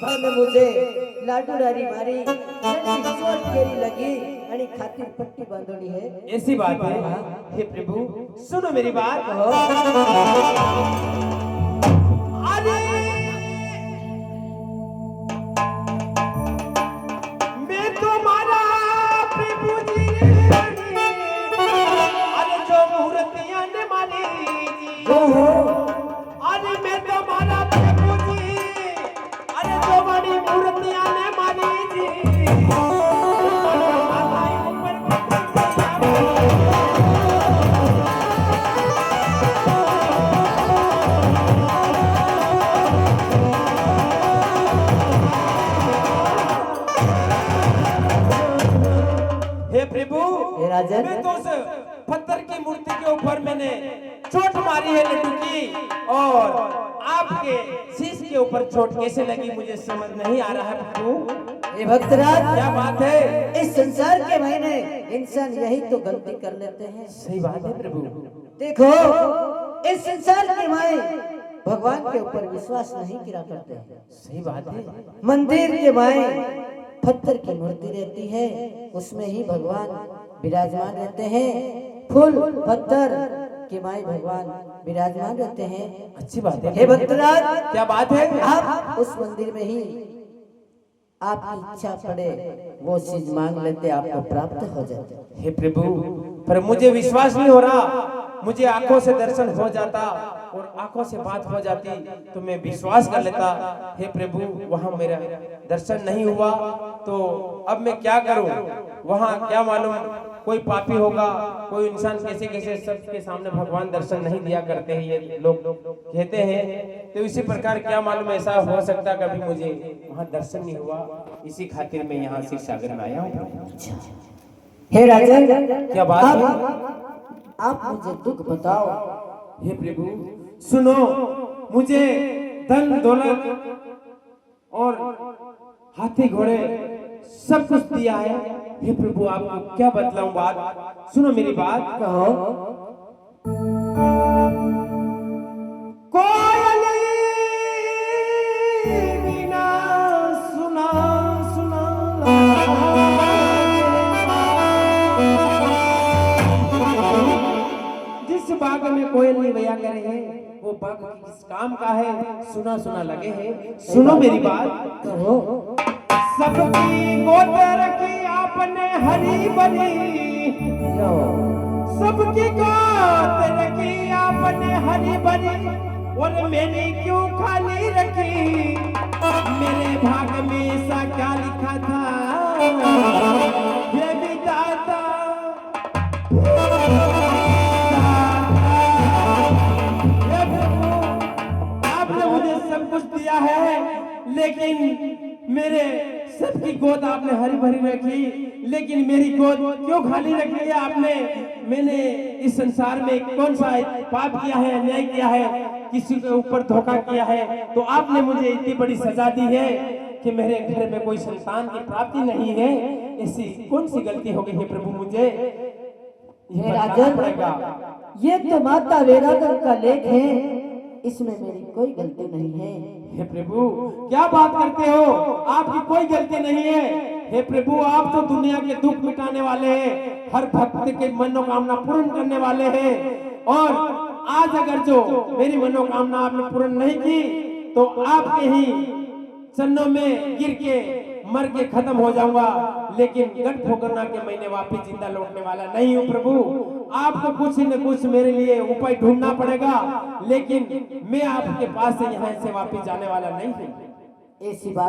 ने मुझे लाडू डारी मारी, चोट केरी लगी आणि खातिर पट्टी बांधोड़ी है। ऐसी बात है। हे प्रभु सुनो मेरी बात। अरे मैं तुम्हारा प्रभु जी, अरे जो मूर्तियां ने मारी जी, अरे मैं तुम्हारा प्रभु जी, अरे जो बड़ी मूर्तियां ने मारी जी। हे प्रभु, हे राजन, मैं तो उस पत्थर की मूर्ति के ऊपर मैंने चोट मारी है लड्डू की, और आपके शीश के ऊपर चोट कैसे लगी मुझे समझ नहीं आ रहा है प्रभु। ये भक्तराज, क्या बात है? इस संसार के महीने इंसान यही तो गलती कर लेते हैं। सही बात है प्रभु। देखो, इस संसार के माए भगवान के ऊपर विश्वास नहीं किया करते हैं। सही बात है। मंदिर के माए पत्थर की मूर्ति रहती है, उसमें ही भगवान विराजमान रहते हैं। फूल पत्थर के माए भगवान विराजमान रहते हैं। अच्छी बात है। हे भक्तराज, क्या बात है? आप उस मंदिर में ही आपकी इच्छा पड़े वो चीज मांग लेते, आपको प्राप्त हो जाते। हे प्रभु, पर मुझे विश्वास नहीं हो रहा। मुझे आंखों से दर्शन हो जाता और आंखों से बात हो जाती तो मैं विश्वास कर लेता। हे प्रभु, वहां मेरा दर्शन नहीं हुआ तो अब मैं क्या करूं? वहां क्या मालूम कोई पापी होगा, कोई इंसान कैसे कैसे सबके सामने भगवान दर्शन नहीं दिया करते हैं ये लोग कहते हैं। तो इसी प्रकार क्या मालूम ऐसा हो सकता कभी मुझे वहां दर्शन नहीं हुआ। इसी खातिर मैं यहाँ शिव सागर में आया हूँ। हे राजन, क्या बात है? आप मुझे दुख बताओ। हे प्रभु सुनो, मुझे धन दौलत और हाथी घोड़े सब कुछ दिया है। हे प्रभु, आपको क्या बतलाऊं बात? सुनो मेरी बात। कहो। कोयली बिना सुना सुना जिस बाग में कोयल नहीं बया करे है वो बाग किस काम का है? सुना सुना लगे है। सुनो मेरी बात। कहो। सबकी गोद रखी आपने हरी भरी, सबकी गोद रखी आपने हरी भरी, और मैंने क्यों खाली रखी? मेरे भाग में ऐसा क्या लिखा था ये विधाता? आपने मुझे सब कुछ दिया है, लेकिन मेरे सबकी गोद आपने हरी भरी रखी, लेकिन मेरी गोद क्यों खाली रखी है आपने? मैंने इस संसार में कौन सा पाप किया है, अन्याय किया है, किसी के ऊपर धोखा किया है, तो आपने मुझे इतनी बड़ी सजा दी है कि मेरे घर में कोई संतान की प्राप्ति नहीं है। ऐसी कौन सी गलती हो गई है प्रभु मुझे? हे राजन, ये तो माता वेरागन का लेख है, इसमें मेरी कोई गलती नहीं है। हे प्रभु, क्या बात करते हो? आपकी कोई गलती नहीं है। हे प्रभु, आप तो दुनिया के दुख मिटाने वाले हैं, हर भक्त के मनोकामना पूर्ण करने वाले हैं। और आज अगर जो मेरी मनोकामना आपने पूर्ण नहीं की तो आपके ही चरणों में गिर के मर के खत्म हो जाऊंगा, लेकिन गट ठोकरना के महीने वापिस जिंदा लौटने वाला नहीं हूँ प्रभु। आपको कुछ न कुछ मेरे लिए उपाय ढूंढना पड़ेगा, लेकिन मैं आपके पास से यहाँ से वापिस जाने वाला नहीं हूँ। ऐसी बात